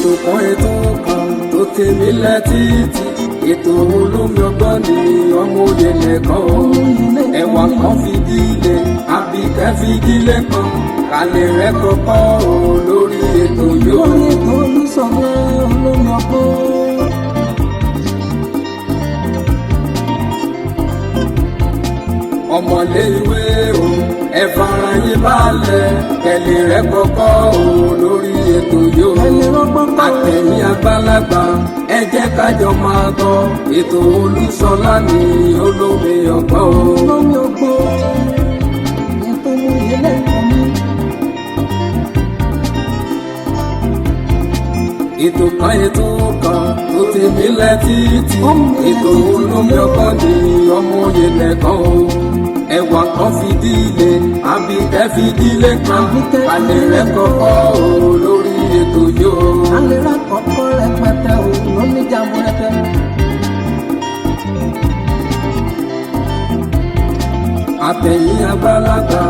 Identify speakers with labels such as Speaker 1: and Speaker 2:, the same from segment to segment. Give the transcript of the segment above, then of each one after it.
Speaker 1: ètò kan tó tèmi létí ètò olómi ọgbọ́n ni ọmọ òye nìkan o ẹwà kan fìdílé àbíkẹ́ fìdílé kan kálẹ̀ rẹ̀ kọ́kọ́ o lórí ètò yóò. lórí ètò Olúṣọlá olómi ọgbọ́n. ọmọlé ìwé o ẹ fara yín balẹ̀ kẹlẹ̀ rẹ̀ kọ́kọ́ o lórí ètò yóò. àtẹ̀yìn àgbàlagbà ẹ jẹ́ kájọ máa gbọ́ ètò Olúṣọlá ní olómi ọgbọ́n o. olómi ọgbọ́n ètò ìyẹlẹ ìkànnì. ètò kan tó tèmi létí ètò olómi ọgbọ́n ní ọmọ òye nìkan o ẹwà kan fìdílé àbíkẹ́ fìdílé kan alẹ́ rẹ̀ kọ́kọ́ o lórí ètò yóò. alẹ́ rẹ̀ kọ́kọ́ rẹpẹtẹ o lóní jàmbó rẹpẹ. àtẹ̀yìn àgbàlagbà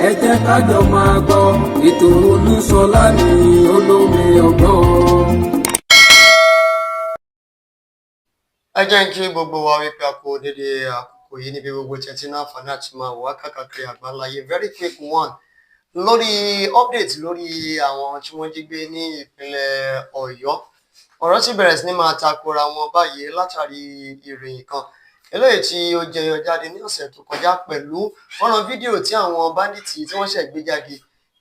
Speaker 1: ẹ jẹ́ kájọ máa gbọ́ ètò Olúṣọlá ní olómi ọgbọ́n.
Speaker 2: ẹ jẹ́ kí gbogbo wa wípé a kú dédé àkókò yìí níbi gbogbo tẹ̀tí náà fàánà tí máa wà káàkiri àgbáláyé. Very quick one lórí update lórí àwọn tí wọ́n jí gbé ní ìpínlẹ̀ Ọ̀yọ́. ọ̀rọ̀ sì bẹ̀rẹ̀ sí ní máa takora wọn báyìí látàrí ìròyìn kan eléyìí tí ó jẹyọ jáde ní ọ̀sẹ̀ tó kọjá pẹ̀lú fọ́nrán fídíò tí àwọn bandit tí wọ́n ṣẹ̀ gbé jáde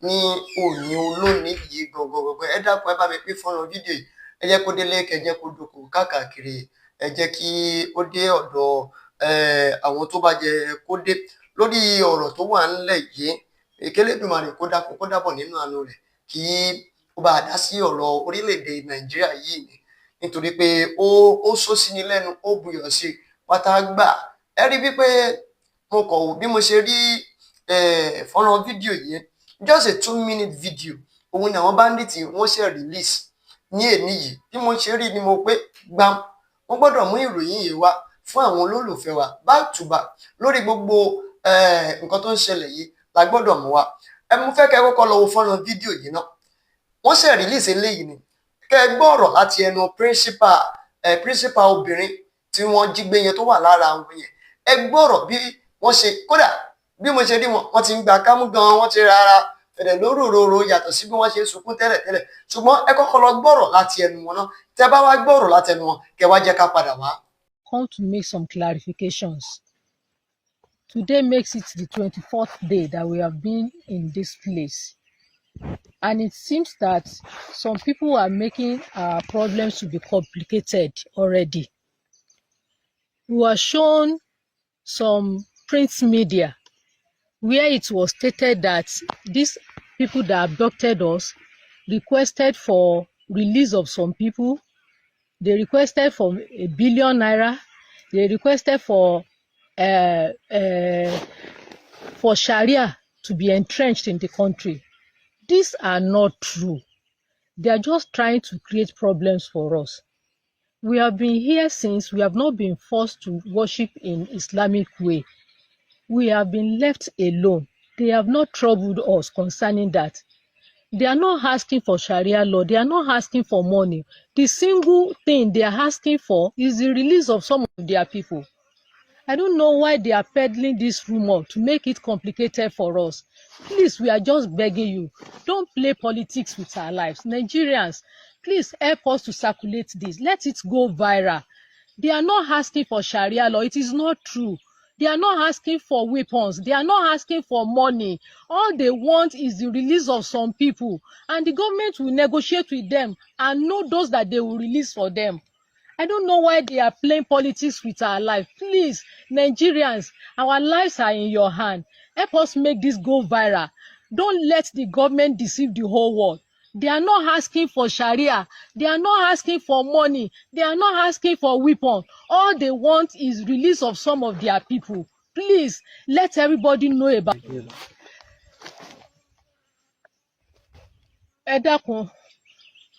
Speaker 2: ní òní olónìí yìí gangan. ẹ dákun ẹ bá mi pín fọ́nrán fídíò yìí, ẹ jẹ́ kó délé kẹjẹ́ kó dókò káàkiri, ẹ jẹ́ kí ó dé ọ̀dọ̀ àwọn tó bá jẹ kó dé lórí ọ̀rọ̀ tó wà ńlẹ̀ yìí. Elédùmarè kó dákun kó dábọ̀ nínú àánú rẹ̀ kí ó bá dá sí ọ̀rọ̀ orílẹ̀-èdè Nàìjíríà yìí ni, nítorí pé ó sọ sí ni lẹ́nu, ó buyọ̀ sí pátá gbà. ẹ rí wípé mo kọ̀ wò bí mo ṣe rí fọ́nrán fídíò yìí, just a 2-minute video òun ni àwọn bandit wọ́n ṣe release ní èní yìí. bí mo ṣe rí ni mo pé gbam wọ́n gbọ́dọ̀ mú ìròyìn yìí wá fún àwọn olólùfẹ́ wa back to back lórí gbogbo nǹkan tó ń ṣẹlẹ̀ yìí la gbọ́dọ̀ mú wa. mo fẹ́ kẹ́ kọ́kọ́ lọ wo fọ́nrán fídíò yìí náà. wọ́n ṣe release eléyìí ni kẹ́ gbọ́ ọ̀rọ̀ láti ẹnu principal obìnrin tí wọ́n jí gbé yẹn tó wà lára àwọn yẹn. ẹ gbọ́ ọ̀rọ̀ bí wọ́n ṣe, kódà bí mo ṣe rí wọ́n ti ń gba kámú gan, wọ́n ti rárá fẹ̀rẹ̀ lóróró yàtọ̀ sí bí wọ́n ṣe sunkún tẹ́lẹ̀. ṣùgbọ́n ẹ kọ́kọ́ lọ gbọ́ ọ̀rọ̀ láti ẹnu wọn náà. tẹ́ bá wá gbọ́ ọ̀rọ̀ láti ẹnu wọn kẹ́ wá jẹ́ ká padà wá.
Speaker 3: Come to make some clarifications. Today makes it the 24th day that we have been in this place. And it seems that some people are making our problems to be complicated already. We were shown some print media where it was stated that these people that abducted us requested for release of some people. They requested for ₦1 billion. They requested for Sharia to be entrenched in the country. These are not true. They are just trying to create problems for us. We have been here since. We have not been forced to worship in Islamic way. We have been left alone. They have not troubled us concerning that. They are not asking for Sharia law. They are not asking for money. The single thing they are asking for is the release of some of their people. I don't know why they are peddling this rumor to make it complicated for us. Please, we are just begging you, don't play politics with our lives. Nigerians, please help us to circulate this. Let it go viral. They are not asking for Sharia law. It is not true. They are not asking for weapons. They are not asking for money. All they want is the release of some people. And the government will negotiate with them and know those that they will release for them. I don't know why they are playing politics with our life. Please, Nigerians, our lives are in your hand. Help us make this go viral. Don't let the government deceive the whole world. They are not asking for Sharia. They are not asking for money. They are not asking for weapons. All they want is release of some of their people. Please, let everybody know about it. Ẹ dákun,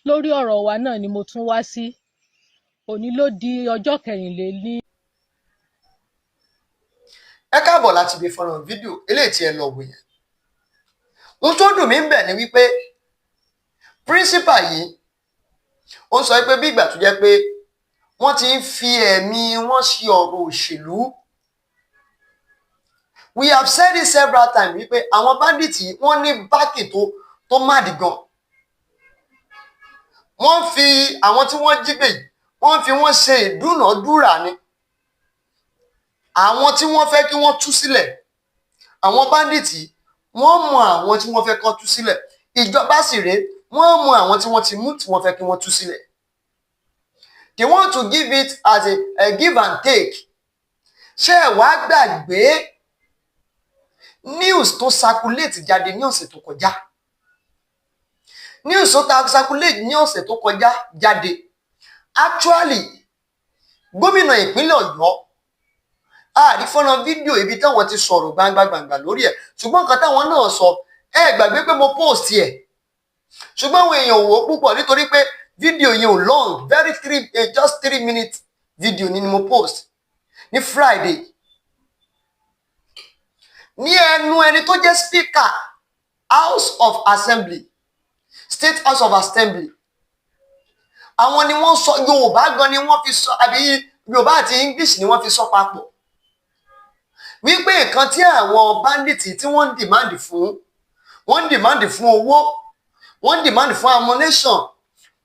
Speaker 3: lórí ọ̀rọ̀ wa náà ni mo tún wá sí. Òní ló di ọjọ́ 24.
Speaker 2: Ẹ káàbọ̀ láti ibi fọ́nrán fídíò eléyìí tí ẹ lọ wò yẹn. Ohun tó dùn mí ń bẹ̀ ni wípé principal yìí ó ń sọ pé bí ìgbà tó jẹ́ pé wọ́n ti ń fi ẹ̀mí wọn ṣe ọ̀rọ̀ òṣèlú. We have said it several times wípé àwọn bandits wọ́n ní báàkì tó máàdì gan. Wọ́n fi àwọn tí wọ́n jí gbé wọ́n fi wọ́n ṣe ìdúnàádúrà ni. Àwọn tí wọ́n fẹ́ kí wọ́n tú sílẹ̀, àwọn bandits wọ́n mọ àwọn tí wọ́n fẹ́ kó tú sílẹ̀. Ìjọba sì rèé, wọ́n mọ àwọn tí wọ́n ti mú tí wọ́n fẹ́ kí wọ́n tú sílẹ̀. They want to give it as a give and take. Ṣé ẹ wá gbàgbé news tó circulate jáde ní ọ̀sẹ̀ tó kọjá? News tó circulate ní ọ̀sẹ̀ tó kọjá jáde. Actually, gómìnà ìpínlẹ̀ Ọ̀yọ́ àrí fọ́nà fídíò ibi táwọn ti sọ̀rọ̀ gbangba lórí ẹ̀. Ṣùgbọ́n nǹkan táwọn náà sọ, ẹ gbàgbé pé mo post ẹ̀. Ṣùgbọ́n àwọn èèyàn wò ó púpọ̀ nítorí pé fídíò yẹn ò long, just 3 minutes video ni mo post ní Friday. Ní ẹnu ẹni tó jẹ́ speaker House of Assembly, State House of Assembly. Àwọn ni wọ́n sọ, Yorùbá gan ni wọ́n fi sọ, àbí Yorùbá àti English ni wọ́n fi sọ papọ̀. Wípé nǹkan tí àwọn bandits tí wọ́n demand fún, wọ́n demand fún owó, wọ́n demand fún ammunition,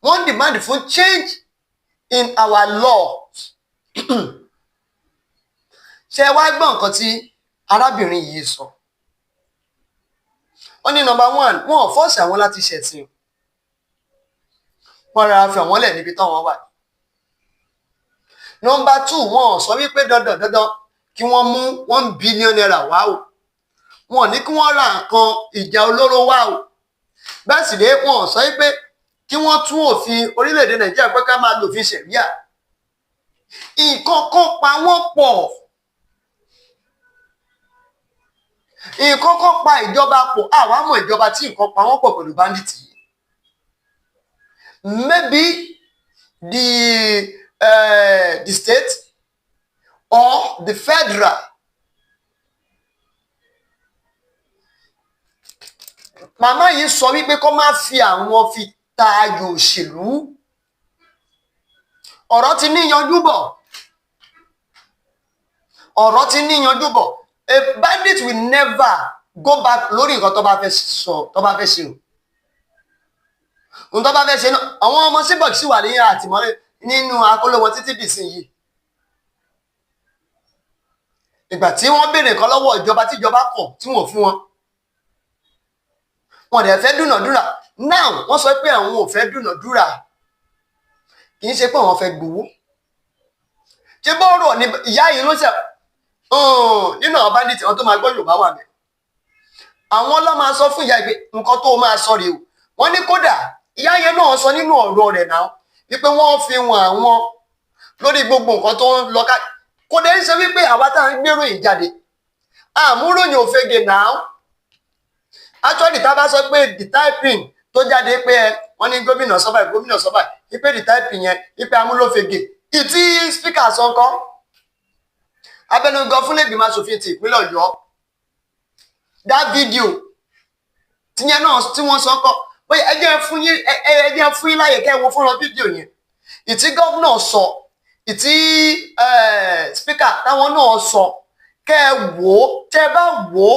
Speaker 2: wọ́n demand fún change in our laws. Ṣé wá gbọ́ nǹkan tí arábìnrin yìí sọ? Ó ní number 1, wọ́n ò force àwọn láti ṣẹ̀sìn. Wọ́n rárá fi àwọn lẹ̀ níbi táwọn wà. Number 2, wọ́n sọ wípé dandan kí wọ́n mú 1 billion naira wá o. Wọ́n ní kí wọ́n ra nǹkan ìjà olóró wá o. Bẹ́ẹ̀ sì rèé, wọ́n sọ wípé kí wọ́n tún òfin orílẹ̀-èdè Nàìjíríà pé ká máa lòfin ṣẹ̀ríà. Nǹkan kan pa wọ́n pọ̀. Nǹkan kan pa ìjọba pọ̀. Àwa mọ̀ ìjọba tí nǹkan pa wọ́n pọ̀ pẹ̀lú bandit yìí. Maybe the state or the federal. Màmá yìí sọ wípé kó má fi àwọn fi ta ayò òṣèlú. Ọ̀rọ̀ ti níyanjú bọ̀. Ọ̀rọ̀ ti níyanjú bọ̀. A bandit will never go back lórí nǹkan tó bá fẹ́ sọ, tó bá fẹ́ ṣe o. Ohun tó bá fẹ́ ṣe náà, àwọn ọmọ síbọ̀ sì wà ní àtìmọ́lé nínú akóló wọn títí dìsìn yìí. Ìgbà tí wọ́n béèrè nǹkan lọ́wọ́ ìjọba tí ìjọba kọ̀ tí wọ́n fún wọn. Wọ́n dẹ̀ fẹ́ dúnàdúrà. Now wọ́n sọ pé àwọn ò fẹ́ dúnàdúrà. Kì í ṣe pé àwọn fẹ́ gbowó. Ṣé bọ́ọ̀rọ̀ ni ìyá yìí ló ṣe nínú àwọn bandit wọn tó máa gbọ́ Yorùbá wà bẹ́ẹ̀. Àwọn ló máa sọ fún ìyá ìgbé nǹkan tó máa sọ rèé o. Wọ́n ní kódà ìyá yẹn náà sọ nínú ọ̀rọ̀ rẹ̀ náà wípé wọ́n fi wọn àwọn lórí gbogbo nǹkan tó ń lọ ká. Kò dé ń ṣe wípé àwa tá à ń gbèrò ìjáde àmúròyìn òfegè náà. Actually tá a bá sọ pé the typing tó jáde pé wọ́n ní gómìnà sọ báyìí wípé the typing yẹn wípé amúlòfegè ìtí speaker sọ nǹkan. Abẹnugan fún lẹ́gbìmọ̀ aṣòfin ti ìpínlẹ̀ Ọ̀yọ́. That video tíyẹn náà tí wọ́n sọ kọ́ pé ẹ jẹ́ fún yín láyè kẹ́ wo fúnra fídíò yẹn. Ìtí gọ́vnà sọ, ìtí speaker táwọn náà sọ, kẹ́ ẹ wò ó, tẹ́ ẹ bá wò ó,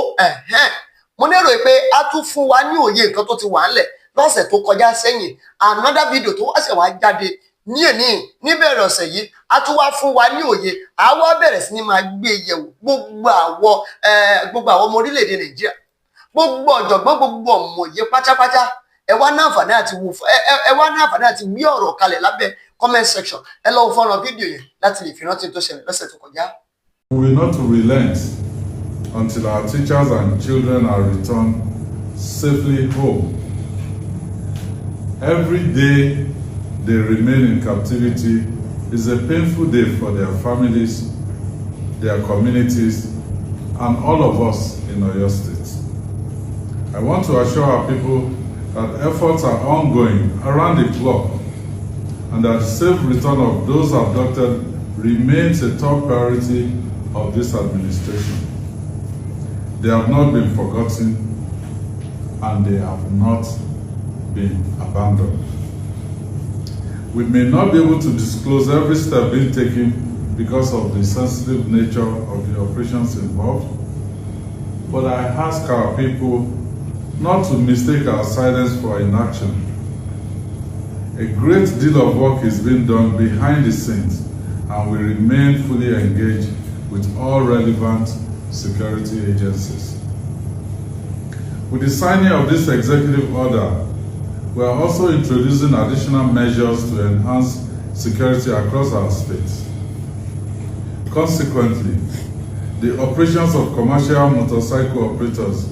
Speaker 2: mo lérò pé a tún fún wa ní òye nǹkan tó ti wà ńlẹ̀ lọ́sẹ̀ tó kọjá sẹ́yìn. Another video tó wá ṣẹ̀ wá jáde ní èní níbẹ̀rẹ̀ ọ̀sẹ̀ yìí, a tún wá fún wa ní òye. A wá bẹ̀rẹ̀ sí ní máa gbé yẹ̀wò gbogbo àwọn ọmọ orílẹ̀-èdè Nàìjíríà, gbogbo ọ̀jọ̀gbọ́n, gbogbo ọ̀mọ̀ye pátápátá. Ẹ wá ní àǹfààní àti wí ọ̀rọ̀ kalẹ̀ lábẹ́ comment section. Ẹ lọ fọ́nrán fídíò yẹn láti lè fi rántí tó ṣẹlẹ̀ lọ́sẹ̀ tó kọjá.
Speaker 4: We will not relent until our teachers and children are returned safely home. Every day they remain in captivity is a painful day for their families, their communities, and all of us in Oyo State. I want to assure our people that efforts are ongoing around the clock and that the safe return of those abducted remains a top priority of this administration. They have not been forgotten and they have not been abandoned. We may not be able to disclose every step being taken because of the sensitive nature of the operations involved, but I ask our people not to mistake our silence for inaction. A great deal of work is being done behind the scenes, and we remain fully engaged with all relevant security agencies. With the signing of this executive order, we are also introducing additional measures to enhance security across our states. Consequently, the operations of commercial motorcycle operators,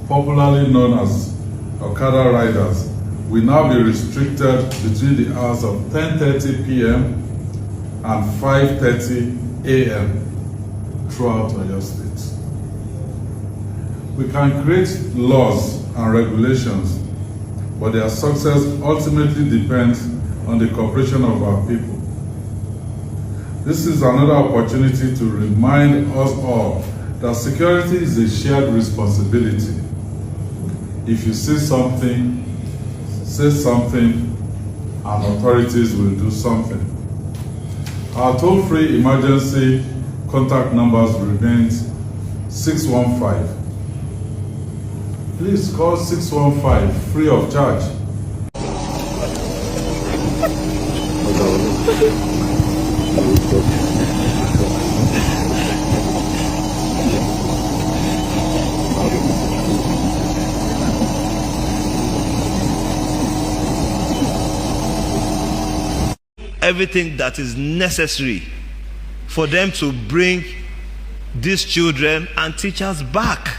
Speaker 4: popularly known as Okada riders, will now be restricted between the hours of 10:30 p.m. and 5:30 a.m. throughout Oyo State. We can create laws and regulations, but their success ultimately depends on the cooperation of our people. This is another opportunity to remind us all that security is a shared responsibility. If you see something, say something, and authorities will do something. Our toll-free emergency contact numbers remains 615. Please call 615 free of charge.
Speaker 5: Everything that is necessary for them to bring these children and teachers back.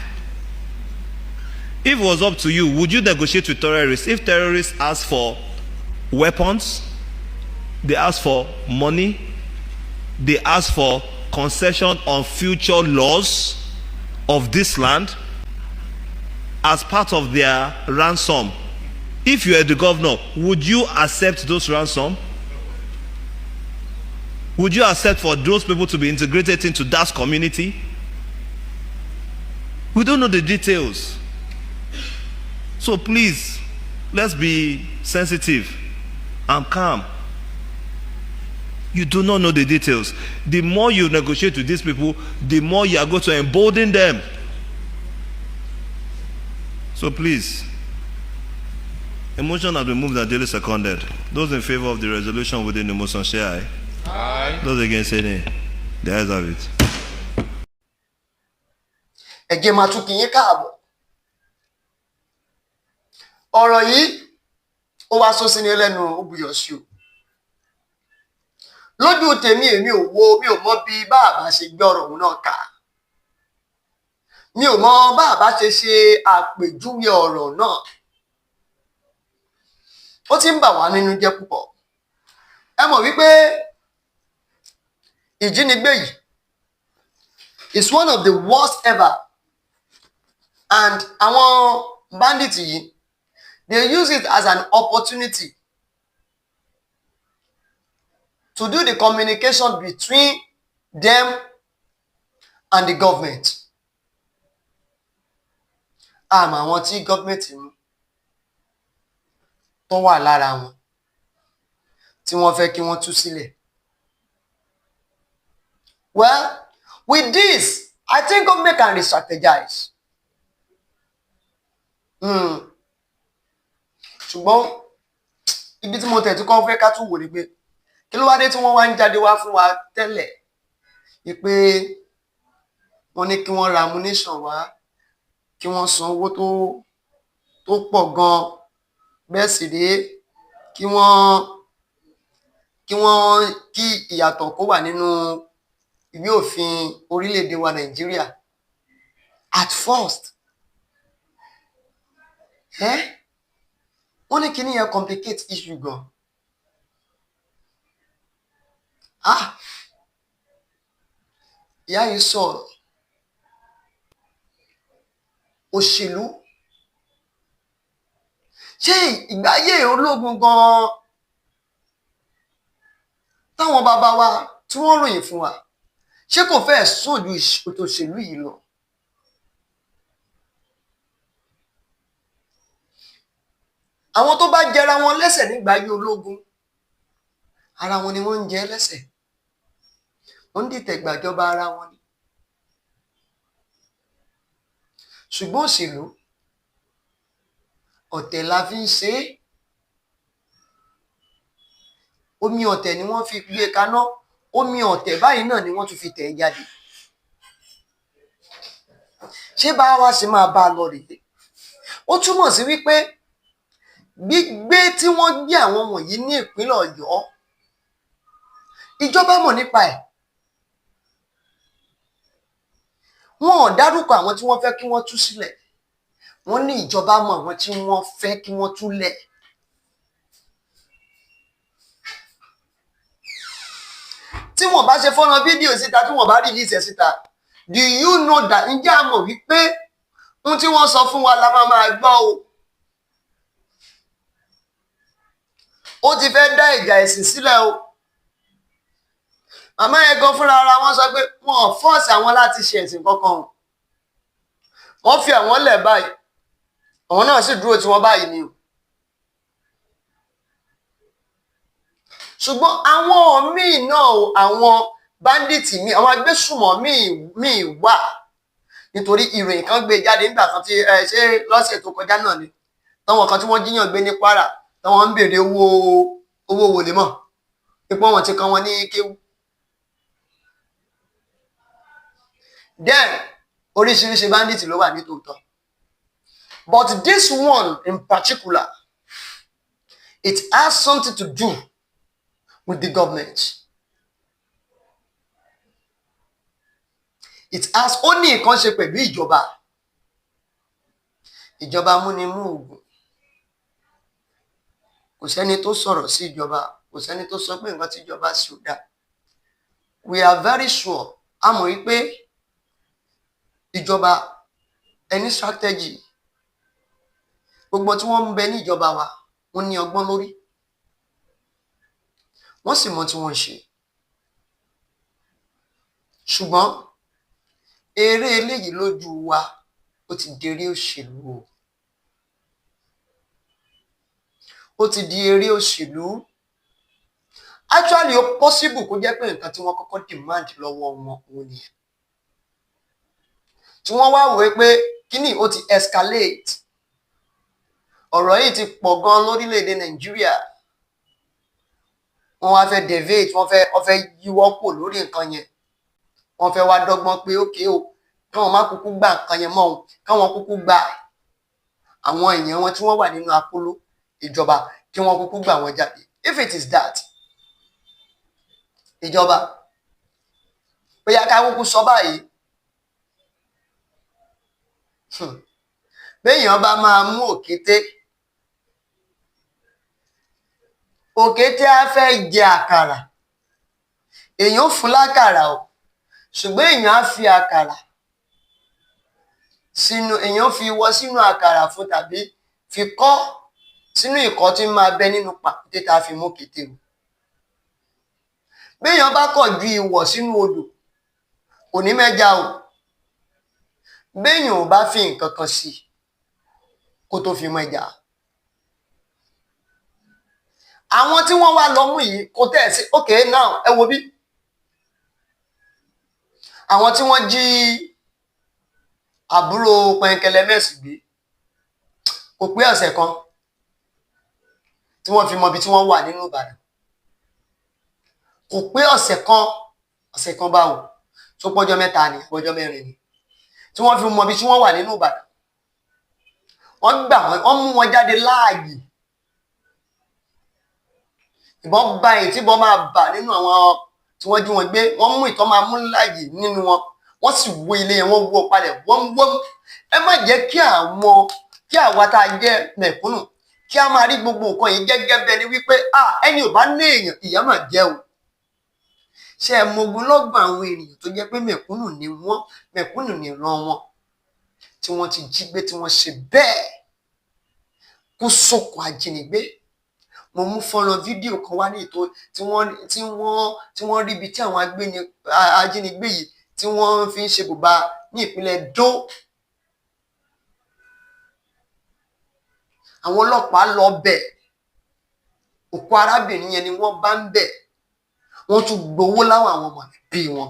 Speaker 5: If it was up to you, would you negotiate with terrorists? If terrorists ask for weapons, they ask for money, they ask for concession on future laws of this land as part of their ransom, if you are the governor, would you accept those ransom? Would you accept for those people to be integrated into that community? We don't know the details. So please, let's be sensitive and calm. You do not know the details. The more you negotiate with these people, the more you are going to embolden them. So please, a motion has been moved and duly seconded. Those in favor of the resolution within the motion, say aye. Aye. Those against, say nay. The ayes have it.
Speaker 2: Ẹ̀jẹ̀ máa tún kì í káàbọ̀. Ọ̀rọ̀ yìí ó wá sọ sí ní ẹlẹ́nu ó buyọ̀ sí o. Lójú tèmi èmi ò mọ bí bàbá ṣe gbé ọ̀rọ̀ òun náà kà. Mi ò mọ bàbá ṣe àpèjúwe ọ̀rọ̀ náà. Ó ti ń bà wá nínú jẹ́ púpọ̀. Ẹ mọ̀ wípé ìjínigbé yìí is one of the worst ever, and àwọn bandits yìí, they use it as an opportunity to do the communication between them and the government. Àmọ́ àwọn tí government mú tó wà lára wọn tí wọ́n fẹ́ kí wọ́n tú sílẹ̀. Well, with this, I think government can re-strategize. Ṣùgbọ́n ibi tí mo tẹ̀tí kọ́ fẹ́ ká tún wò ni pé kí ló wá dé tí wọ́n wá ń jáde wá fún wa tẹ́lẹ̀ pé wọ́n ní kí wọ́n ra ammunition wá, kí wọ́n san owó tó pọ̀ gan-an, bẹ́ẹ̀ sì rèé kí ìyàtọ̀ kó wà nínú ìwé òfin orílẹ̀-èdè wa Nàìjíríà at first. Wọ́n ní kí ni yẹn complicate issue gan. Ìyá yìí sọ̀rọ̀ òṣèlú. Ṣé ìgbáyé ológun gan táwọn bàbá wa tí wọ́n ròyìn fún wa, ṣé kò fẹ́ sàn ju òṣèlú yìí lọ? Àwọn tó bá jẹra wọn lẹ́sẹ̀ nígbàáyé ológun, ara wọn ni wọ́n ń jẹ lẹ́sẹ̀, wọ́n ń dìtẹ̀ gbàjọba ara wọn ni. ṣùgbọ́n òṣèlú ọ̀tẹ̀ la fi ń ṣe é. Omi ọ̀tẹ̀ ni wọ́n fi gbé kaná, omi ọ̀tẹ̀ báyìí náà ni wọ́n tún fi tẹ̀ jáde. ṣé bá wa ṣe máa bá a lọ rèé? ó túmọ̀ sí wípé gbígbé tí wọ́n gbé àwọn wọ̀nyí ní ìpínlẹ̀ Ọ̀yọ́, ìjọba mọ̀ nípa ẹ̀. wọn ò dárúkọ àwọn tí wọ́n fẹ́ kí wọ́n tú sílẹ̀, wọ́n ní ìjọba mọ̀ àwọn tí wọ́n fẹ́ kí wọ́n tú lẹ̀. tí wọ́n bá ṣe fọ́nrán fídíò síta, tí wọ́n bá release ẹ̀ síta, do you know that ǹjẹ́ a mọ̀ wípé ohun tí wọ́n sọ fún wa la máa gbọ́ o. ó ti fẹ́ dá ìjà ẹ̀sìn sílẹ̀ o. màmá yẹn gan fúnra ara wọn sọ pé wọn ò fọ́ọ̀sì àwọn láti ṣe ẹ̀sìn kankan o. wọ́n fi àwọn lẹ̀ báyìí, àwọn náà sì dúró tí wọ́n báyìí ni o. ṣùgbọ́n àwọn míì náà, àwọn bandit míì, àwọn agbésùmọ̀ míì wà. nítorí ìròyìn kan gbé jáde nígbà kan tí ṣé lọ́sẹ̀ tó kọjá náà ni, táwọn kan tí wọ́n jíyàn gbé ní Kwara, táwọn ń béèrè owó wòlímọ̀, ipò wọn ti kan wọn ní kéwú. then oríṣiríṣi bandit ló wà ní tòótọ́, but this one in particular, it has something to do with the government. It has ó ní nǹkan ṣe pẹ̀lú ìjọba múnimú ògùn. kò sẹ́ni tó sọ̀rọ̀ sí ìjọba, kò sẹ́ni tó sọ pé nǹkan tí ìjọba ṣe ò dáa. we are very sure, a mọ̀ wípé ìjọba ẹni strategy, gbogbo tí wọ́n ń bẹ ní ìjọba wa wọ́n ní ọgbọ́n lórí, wọ́n sì mọ̀ tí wọ́n ń ṣe. ṣùgbọ́n eré eléyìí lójú wa ó ti di eré òṣèlú o. ó ti di eré òṣèlú. actually ó possible kó jẹ́ pé nǹkan tí wọ́n kọ́kọ́ demand lọ́wọ́ wọn òun nìyẹn, tí wọ́n wá wòó pé kíní ó ti escalate, ọ̀rọ̀ yìí ti pọ̀ gan lórílẹ̀‐èdè Nàìjíríà, wọ́n wá fẹ́ deviate, wọ́n fẹ́ yíwọ́ kò lórí nǹkan yẹn, wọ́n fẹ́ wá dọ́gbọ́n pé ókè o, káwọn má kúkú gba nǹkan yẹn mọ́ o, káwọn kúkú gba àwọn èèyàn wọn tí wọ́n wà nínú akóló ìjọba, kí wọ́n kúkú gbà wọ́n jáde. if it is that, ìjọba bóyá ká kúkú sọ báyìí, béèyàn bá máa mú òkété á fẹ́ jẹ àkàrà, èèyàn fún lákàrà o, ṣùgbọ́n èèyàn á fi àkàrà sínú, èèyàn fi wọ́ sínú àkàrà fún, tàbí fi kọ́ sínú ìkọ́ tí máa bẹ nínú pàkúté tá a fi mú kété o. béèyàn bá kọ̀ ju ìwọ̀ sínú odò kò ní mẹ́ja o. béèyàn ò bá fi nǹkan kan sí kó tó fi mẹ́ja. àwọn tí wọ́n wá lọ mú yìí kò tẹ̀ sí okay now ẹ wo bí àwọn tí wọ́n jí àbúrò Pẹ̀nkẹ́lẹ́ Mẹ́sì gbé, kò pé ọ̀sẹ̀ kan tí wọ́n fi mọ ibi tí wọ́n wà nínú Ìbàdàn. kò pé ọ̀sẹ̀ kan báwo, tó pọ́jọ́ mẹ́ta ni, pọ́jọ́ mẹ́rin ni, tí wọ́n fi mọ ibi tí wọ́n wà nínú Ìbàdàn. wọ́n mú wọn jáde láàyè. ìbọn bá èyí tí ìbọn máa bà nínú àwọn tí wọ́n jí wọn gbé, wọ́n mú ìtọ́ máa mú láàyè nínú wọn, wọ́n sì wó ilé yẹn, wọ́n wó palẹ̀ wọ́n. ẹ má jẹ́ kí àwa tá a jẹ́ mẹ̀kúnnù kí a máa rí gbogbo nǹkan yìí gẹ́gẹ́ bẹ́ẹ̀ ni wípé ẹni ò bá ní èèyàn ìyà máa jẹ́ o. ṣé ẹ mọ ogunlọ́gọ̀ àwọn ènìyàn tó jẹ́ pé mẹ̀kúnnù ni wọ́n, mẹ̀kúnnù ni ìran wọn, tí wọ́n ti jí gbé, tí wọ́n ṣe bẹ́ẹ̀ kó sóko ajínigbé. mo mú fọ́nrán fídíò kan wá ní ètò tí wọ́n rí ibi tí àwọn ajínigbé yìí tí wọ́n fi ń ṣe bùbá ní ìpínlẹ̀ Dó. àwọn ọlọ́pàá lọ bẹ̀, òkú arábìnrin yẹn ni wọ́n bá ń bẹ̀, wọ́n tún gbowó láwọn àwọn mọ̀lẹ́bí wọn.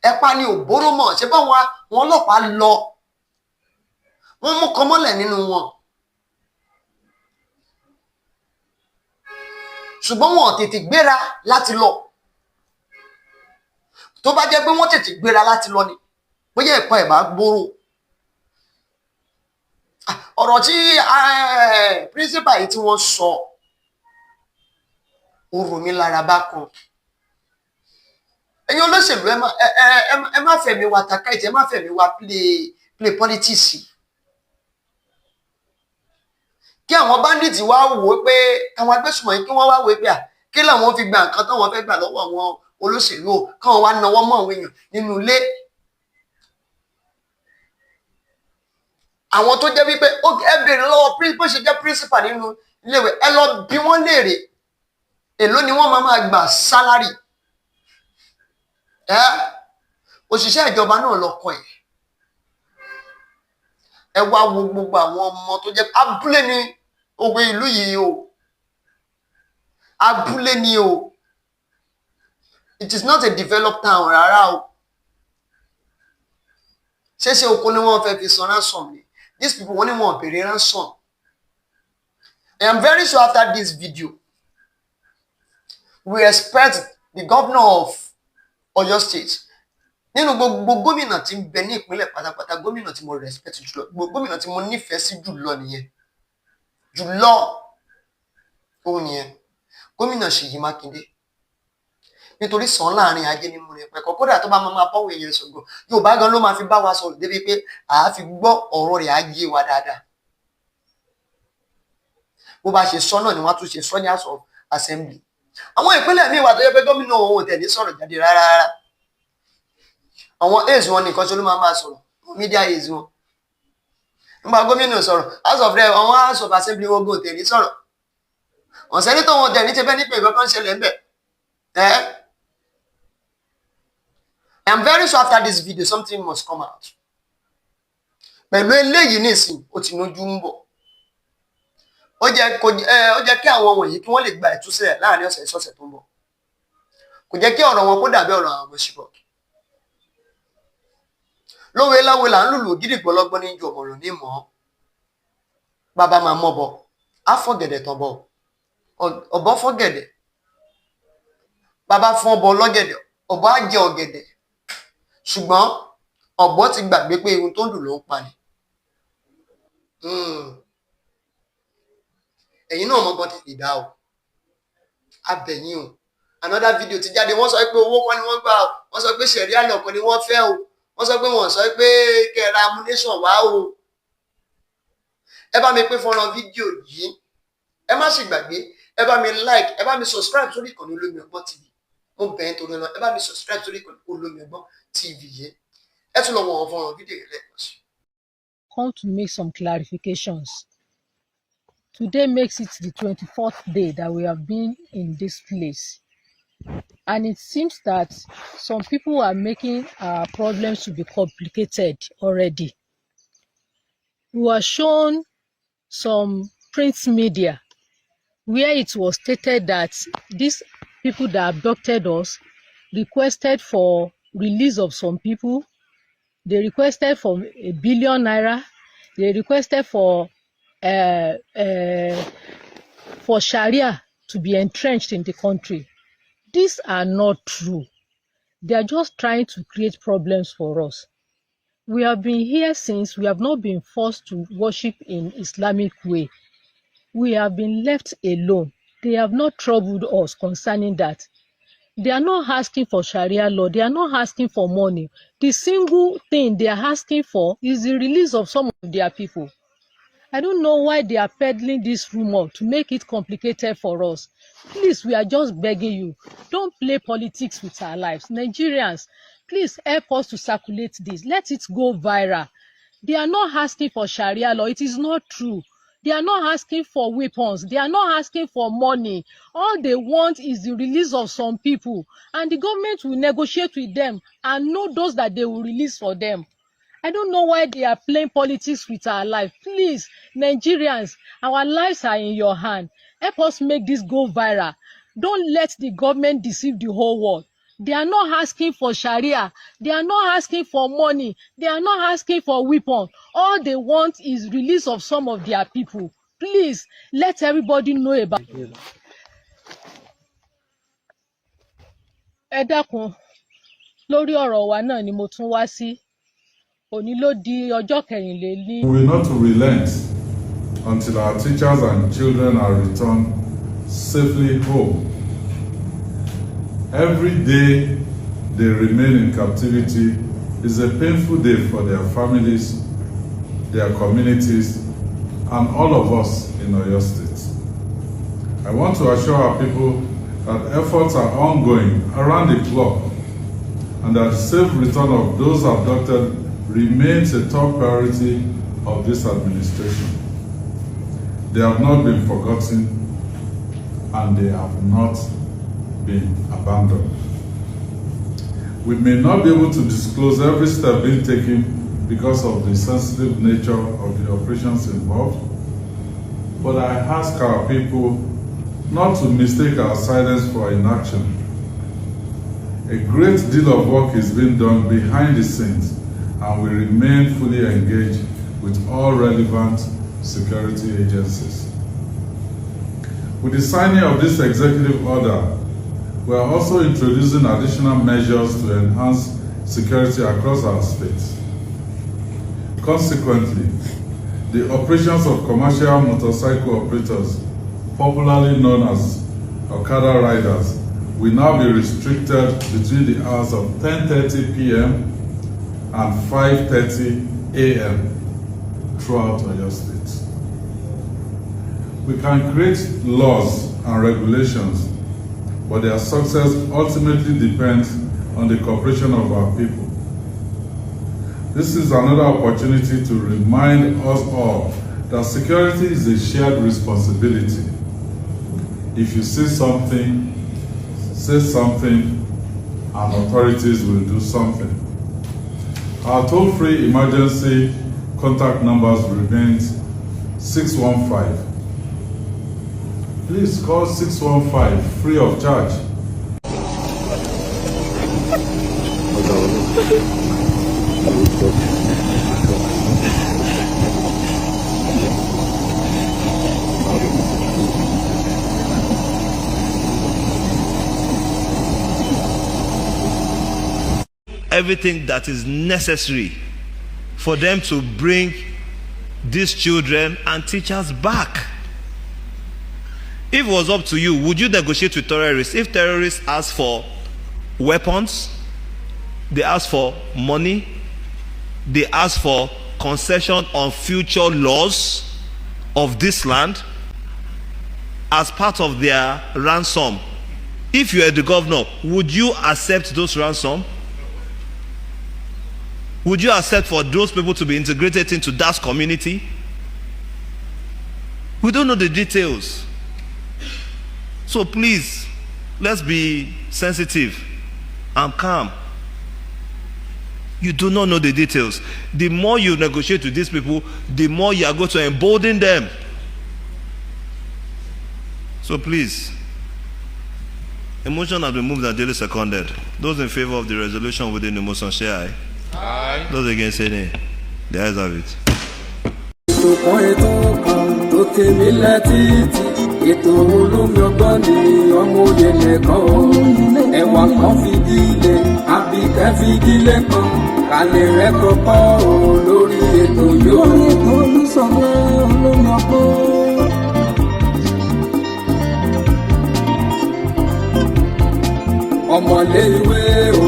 Speaker 2: ẹ̀pà ni òbóró mọ̀ ṣé báwọn ọlọ́pàá lọ wọ́n mú kan mọ́lẹ̀ nínú wọn. ṣùgbọ́n wọn ò tètè gbéra láti lọ. tó bá jẹ́ pé wọ́n tètè gbéra láti lọ ni bóyá ẹ̀pà ẹ̀ bá gbóró. ọ̀rọ̀ tí principal yìí tí wọ́n sọ ó rò mí lára bá kan. ẹ̀yin olóṣèlú ẹ má fẹ̀mí wa takáìtì ẹ má fẹ̀mí wa play politics. kí àwọn bandit wá wò ó pé àwọn agbésùnmọ̀ yìí kí wọ́n wá wò ó pé kí làwọn fi gba nǹkan táwọn fẹ́ gbà lọ́wọ́ àwọn olóṣèlú o káwọn wá nawọ́ mọ́ àwọn èèyàn nínú ilé. àwọn tó jẹ́ wípé ẹ béèrè lọ́wọ́ bó ṣe jẹ́ principal nínú iléèwé ẹ lọ bí wọ́n léèrè èló ni wọ́n máa gba sálárì. òṣìṣẹ́ ìjọba náà lọ kọ ẹ̀. ẹ wá wo gbogbo àwọn ọmọ tó jẹ́ abúlé ní òwe ìlú yìí o abúlé ni o it is not a developed town rárá o. ṣé oko ni wọ́n fẹ́ fi san ransom ni these people wọ́n ní wọ́n béèrè ransom. I am very sure after this video we expect the governor of Oyo State nínú gbogbo gómìnà tí ń bẹ ní ìpínlẹ̀ pátápátá gómìnà tí mo respect jùlọ gómìnà tí mo nífẹ̀ẹ́ sí jùlọ nìyẹn jùlọ òun nìyẹn gómìnà Ṣèyí Mákindé nítorí sàn láàrin ajé ní mo rìn pẹ̀kọ́ kódà tó bá máa bọ́wọ́ èèyàn sọ̀gbọ̀n Yorùbá gan ló máa fi bá wa sọ̀rọ̀ débi pé àá fi gbọ́ ọ̀rọ̀ rẹ̀ á yé wa dáadáa. bó bá ṣe sọ náà ni wọ́n á tún ṣe sọ ní House of Assembly. àwọn ìpínlẹ̀ míì wà tó yẹ pé gómìnà òun ò tẹ̀lé sọ̀rọ̀ jáde rárá. àwọn aides wọn nìkan ṣe ló máa sọ̀rọ̀ media aides wọn. nígbà gómìnà sọ̀rọ̀ House of Rep àwọn House of Assembly wọn gò tẹ̀lé sọ̀rọ̀. ọ̀sẹ̀ ní tòun tẹ̀lé ti fẹ́ nípe ìgbà kan ṣẹlẹ̀ ńbẹ̀. I am very sure after this video something must come out. pẹ̀lú eléyìí nísìn ó ti nójú ń bọ̀. ó jẹ́ kí àwọn wọ̀nyí kí wọ́n lè gba ìtúsílẹ̀ láàrin ọ̀sẹ̀ ìsọ̀sẹ̀ tó ń bọ̀. kò jẹ́ kí ọ̀rọ̀ wọn kó dàbí ọ̀rọ̀ àwọn ṣìbọ̀. lówe láwo là ń lùlù gidi gbọ́lọ́gbọ́n ní ju ọ̀mọ̀ràn ní mọ́. bàbá máa mọ̀ bọ̀ á fọ̀gẹ̀dẹ̀ tán bọ̀ ọ̀bọ fọ̀gẹ̀dẹ̀ bàbá fún ọbọ lọ́gẹ̀dẹ̀ ọ̀bọ á jẹ ọ̀gẹ̀dẹ̀ ṣùgbọ́n ọ̀bọ ti gbàgbé pé ohun tó ń dùn ló ń pa ni. ẹ̀yin náà mọ́gbọ́n ti lè dá o abẹ̀yìn o another video ti jáde wọ́n sọ pé owó kan ni wọ́n gbà o wọ́n sọ pé sẹ̀ríà lọ́kàn ni wọ́n fẹ́ o wọ́n sọ pé wọ́n sọ pé kẹ́ra ammunition wá o. ẹ bá mi pín fọ́nrán fídíò yìí ẹ má sì gbàgbé ẹ bá mi like ẹ bá mi subscribe sórí ìkànnì Olómi Ọgbọ́n TV mo bẹ̀yìn torí náà ẹ bá mi subscribe sórí ìkànnì Olómi Ọgbọ́n TV yìí ẹ tún lọ wọ̀n fọ́nrán fídíò yìí lẹ́ẹ̀kan sí.
Speaker 3: Come to make some clarifications. Today makes it the 24th day that we have been in this place. And it seems that some people are making our problems to be complicated already. We were shown some print media where it was stated that these people that abducted us requested for release of some people. They requested for 1 billion naira. They requested for Sharia to be entrenched in the country. These are not true. They are just trying to create problems for us. We have been here since we have not been forced to worship in Islamic way. We have been left alone. They have not troubled us concerning that. They are not asking for Sharia law. They are not asking for money. The single thing they are asking for is the release of some of their people. I don't know why they are peddling this rumor to make it complicated for us. Please, we are just begging you. Don't play politics with our lives. Nigerians, please help us to circulate this. Let it go viral. They are not asking for Sharia law. It is not true. They are not asking for weapons. They are not asking for money. All they want is the release of some people. And the government will negotiate with them and know those that they will release for them. I don't know why they are playing politics with our life. Please, Nigerians, our lives are in your hand. Help us make this go viral. Don't let the government deceive the whole world. They are not asking for Sharia. They are not asking for money. They are not asking for weapons. All they want is release of some of their people. Please, let everybody know about it. Ẹ dákun, lórí ọ̀rọ̀ wa náà ni mo tún wá sí. Òní ló di ọjọ́ kẹrìnlélí.
Speaker 4: We will not relent until our teachers and children are returned safely home. Every day they remain in captivity is a painful day for their families, their communities, and all of us in Oyo State. I want to assure our people that efforts are ongoing around the clock and that safe return of those abducted remains a top priority of this administration. They have not been forgotten and they have not been abandoned. We may not be able to disclose every step being taken because of the sensitive nature of the operations involved, but I ask our people not to mistake our silence for inaction. A great deal of work is being done behind the scenes, and we remain fully engaged with all relevant security agencies. With the signing of this executive order, we are also introducing additional measures to enhance security across our states. Consequently, the operations of commercial motorcycle operators, popularly known as Okada riders, will now be restricted between the hours of 10:30 p.m. and 5:30 a.m. throughout Oyo State. We can create laws and regulations, but their success ultimately depends on the cooperation of our people. This is another opportunity to remind us all that security is a shared responsibility. If you see something, say something, and authorities will do something. Our toll-free emergency contact numbers remains 615. Please call 615 free of charge.
Speaker 5: Everything that is necessary for them to bring these children and teachers back. If it was up to you, would you negotiate with terrorists? If terrorists ask for weapons, they ask for money, they ask for concession on future laws of this land as part of their ransom, if you are the governor, would you accept those ransom? Would you accept for those people to be integrated into that community? We don't know the details. So please, let's be sensitive and calm. You do not know the details. The more you negotiate with these people, the more you are going to embolden them. So please, a motion has been moved and duly seconded. Those in favor of the resolution within the motion, say aye. Aye. Those against, say nay. The ayes have it.
Speaker 1: Ètò olómi ọgbọ́n ni ọmọ òye nìkan o. Ẹ̀wà kan fìdílé, àbíkẹ́ fìdílé kan. Kàlẹ́ rẹ̀ kọ́kọ́ o lórí ètò yóò. Lórí ètò olùsọ̀rọ̀ olómi ọgbọ́n. Ọmọlé ìwé o,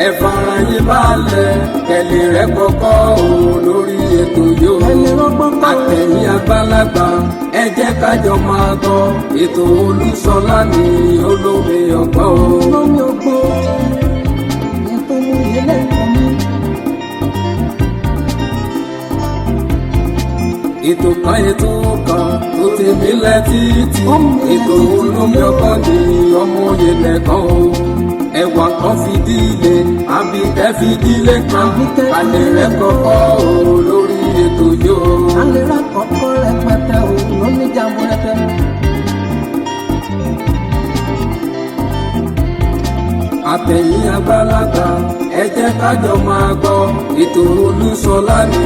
Speaker 1: ẹ fara yín balẹ̀. Kẹ̀lẹ́ rẹ̀ kọ́kọ́ o lórí ètò yóò. Àtẹ̀yìn àgbàlagbà. Ẹ jẹ́ ká jọ máa gbọ́ ètò Olúṣọlá ní olómi ọgbọ́n o. Olómi ọgbọ́n ètò olóyè lẹ́kọ̀ọ́ mi. Ètò kan tó ti mí létí tí ètò olómi ọgbọ́n ní ọmọ òye lẹ́kọ̀ọ́ o. ẹwà kan fìdílé àbíkẹ́ fìdílé kan balẹ̀ rẹ̀ kọ́kọ́ o lórí ètò yóò.
Speaker 6: alẹ́ rẹ̀ kọ́kọ́ rẹpẹtẹ o lóní jàmbó rẹpẹ.
Speaker 1: àtẹ̀yìn àgbàlagbà ẹ jẹ́ ká jọ máa gbọ́ ètò Olúṣọlá ní